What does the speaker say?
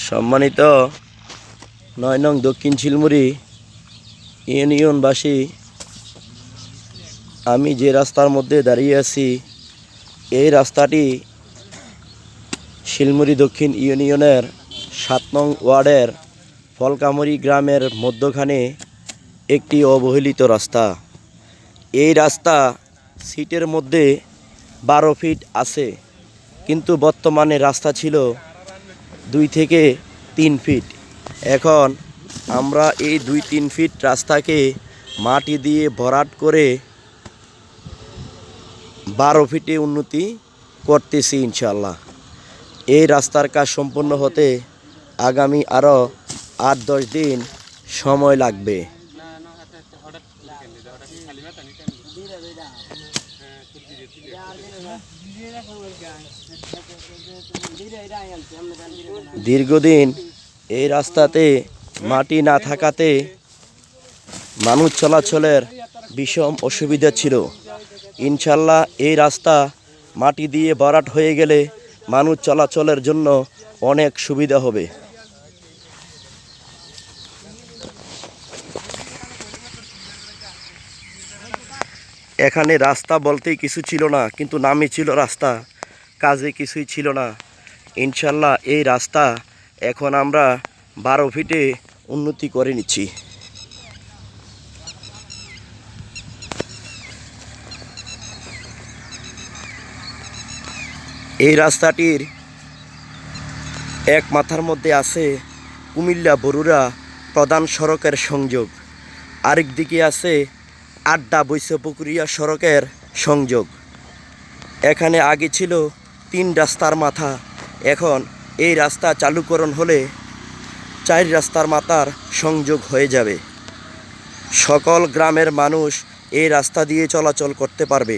সম্মানিত ৯ নং দক্ষিণ শিলমুড়ি ইউনিয়নবাসী, আমি যে রাস্তার মধ্যে দাঁড়িয়ে আছি এই রাস্তাটি শিলমুড়ি দক্ষিণ ইউনিয়নের ৭ নং ওয়ার্ডের ফলকামরি গ্রামের মধ্যখানে একটি অবহেলিত রাস্তা। এই রাস্তা সিটের মধ্যে ১২ ফিট আছে, কিন্তু বর্তমানে রাস্তা ছিল ২ থেকে ৩ ফিট। এখন আমরা এই ২-৩ ফিট রাস্তাকে মাটি দিয়ে ভরাট করে ১২ ফিটে উন্নতি করতেছি ইনশাআল্লাহ। এই রাস্তার কাজ সম্পূর্ণ হতে আগামী আরও ৮-১০ দিন সময় লাগবে। দীর্ঘদিন এই রাস্তাতে মাটি না থাকাতে মানুষ চলাচলের বিষম অসুবিধা ছিল। ইনশাল্লাহ এই রাস্তা মাটি দিয়ে ভরাট হয়ে গেলে মানুষ চলাচলের জন্য অনেক সুবিধা হবে। এখানে রাস্তা বলতেই কিছু ছিল না, কিন্তু নামই ছিল রাস্তা, কাজে কিছুই ছিল না। ইনশাল্লাহ এই রাস্তা এখন আমরা ১২ ফিটে উন্নতি করে নিচ্ছি। এই রাস্তাটির এক মাথার মধ্যে আছে কুমিল্লা বরুড়া প্রধান সড়কের সংযোগ, আরেক দিকে আছে আড্ডা বৈশ্যপুকুরিয়া সড়কের সংযোগ। এখানে আগে ছিল ৩ রাস্তার মাথা, এখন এই রাস্তা চালুকরণ হলে ৪ রাস্তার মাথার সংযোগ হয়ে যাবে। সকল গ্রামের মানুষ এই রাস্তা দিয়ে চলাচল করতে পারবে।